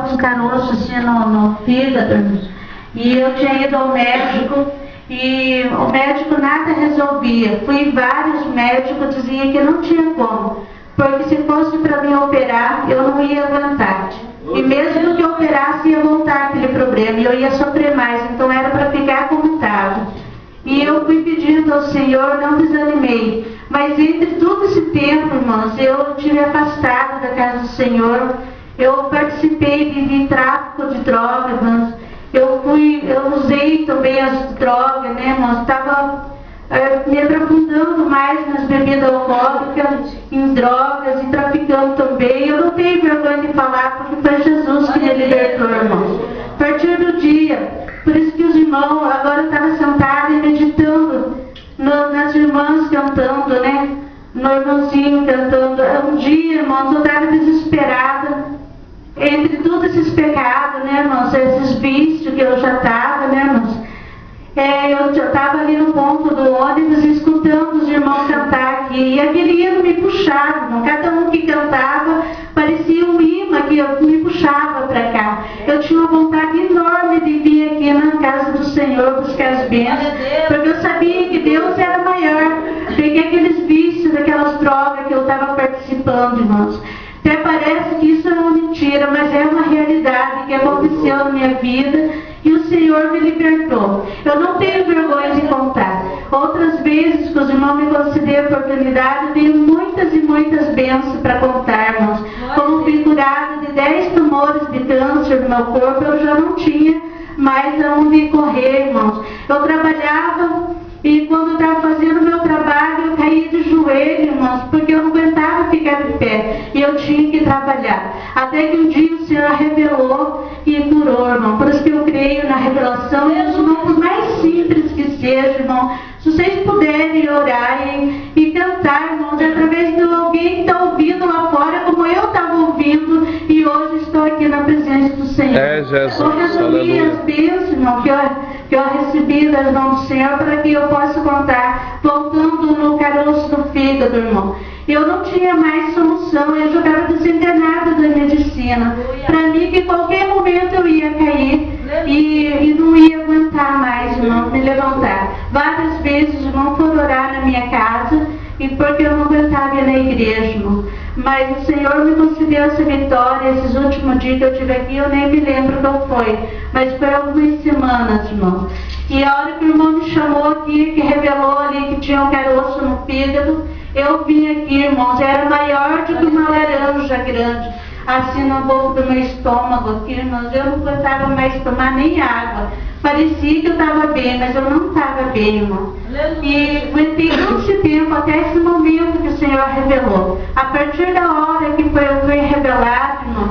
uns caroços assim no fígado, e eu tinha ido ao médico, e o médico nada resolvia. Fui em vários médicos, dizia que não tinha como, porque se fosse para mim operar, eu não ia aguentar. E mesmo que eu operasse, ia voltar aquele problema, e eu ia sofrer mais, então era para ficar como estava. E eu fui pedindo ao Senhor, não desanimei. Mas entre todo esse tempo, irmãos, eu tive afastado da casa do Senhor. Eu participei de tráfico de drogas, irmãos. Eu usei também as drogas, né, irmãos? Estava me aprofundando mais nas bebidas alcoólicas, em drogas e traficando também. Eu não tenho vergonha de falar, porque foi Jesus que me libertou, irmãos. A partir do dia, por isso que os irmãos, agora eu estava sentada e meditando nas irmãs cantando, né? No irmãozinho cantando. Um dia, irmãos, eu estava desesperada, entre todos esses pecados, né, irmãos? Esses vícios que eu já estava, né, irmãos? Eu estava ali no ponto do ônibus escutando os irmãos cantar aqui, e aquele hino me puxava, irmão. Cada um que cantava parecia um imã que me puxava para cá. Eu tinha uma vontade enorme de vir aqui na casa do Senhor buscar as bênçãos, porque eu sabia que Deus era maior. Peguei aqueles vícios, daquelas drogas que eu estava participando, irmãos. Até parece que isso é uma mentira, mas é uma realidade que aconteceu na minha vida, e o Senhor me libertou. Eu não tenho vergonha de contar. Outras vezes que os irmãos me concederam a oportunidade, eu tenho muitas e muitas bênçãos para contar, irmãos. Como fui curada de 10 tumores de câncer no meu corpo, eu já não tinha mais aonde correr, irmãos. Eu trabalhava, e quando eu estava fazendo o meu trabalho, eu caí de joelho, irmãos, porque eu não aguentava ficar de pé, e eu tinha que trabalhar. Até que um dia o Senhor revelou e curou, irmão. Por isso que eu creio na revelação, e os irmãos, por mais simples que seja, irmão, se vocês puderem orar e cantar, irmãos, através de alguém que está ouvindo lá fora, como eu estava ouvindo, e hoje estou aqui na presença do Senhor. Jesus. Eu resumi as bênçãos, irmão, que eu recebi das mãos do Senhor, para que eu possa contar, voltando no caroço do fígado, irmão. Eu não tinha mais solução, eu jogava desenganada da medicina. Para mim, que em qualquer momento eu ia cair e não ia aguentar mais, irmão, me levantar. Várias vezes os irmãos foram orar na minha casa, e porque eu não aguentava ir na igreja, irmão. Mas o Senhor me concedeu essa vitória. Esses últimos dias que eu tive aqui, eu nem me lembro qual foi, mas foi algumas semanas, irmão. E a hora que o irmão me chamou aqui, que revelou ali que tinha um caroço no fígado, eu vim aqui, irmãos, era maior do que uma laranja grande, assim no boca do meu estômago aqui, irmãos. Eu não aguentava mais tomar nem água. Parecia que eu estava bem, mas eu não estava bem, irmão. E aguentei todo esse tempo, até esse momento que o Senhor revelou. A partir da hora que eu fui revelado, irmão,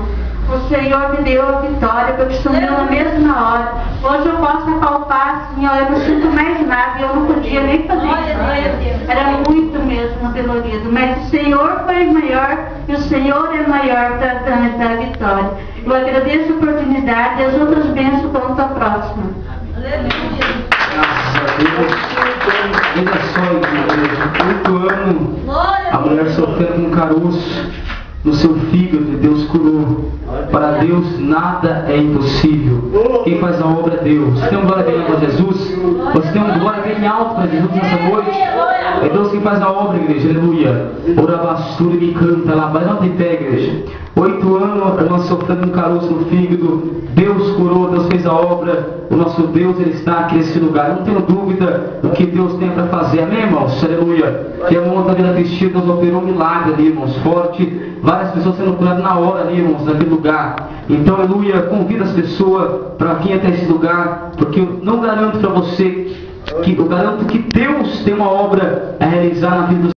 o Senhor me deu a vitória, porque sumiu na mesma hora. Hoje eu posso apalpar assim, ó, eu não sinto mais nada, eu não podia nem fazer isso. Era muito mesmo dolorido, mas o Senhor foi maior, e o Senhor é maior da vitória. Eu agradeço a oportunidade, e as outras bênçãos conto a próxima. Graças a Deus. Veja só, 8 anos, a mulher sofrendo com um caroço no seu fígado, e Deus curou. Para Deus nada é impossível. Quem faz a obra é Deus. Você tem um glória bem alto para Jesus? Você tem um glória bem alto para Jesus nessa noite? É Deus quem faz a obra, igreja. Aleluia. Ora bastura e me canta lá. Vai não tem pé, igreja. 8 anos nós sofrendo um caroço no fígado. Deus curou, Deus fez a obra. O nosso Deus, Ele está aqui nesse lugar. Eu não tenho dúvida do que Deus tem para fazer. Amém, irmãos? Aleluia. Que a mão da Vila Cristina, Deus operou um milagre ali, irmãos. Forte. Várias pessoas sendo curadas na hora ali, irmãos, naquele lugar. Então, aleluia. Convida as pessoas para vir até esse lugar. Porque eu não garanto para você, eu garanto que Deus tem uma obra a realizar na vida do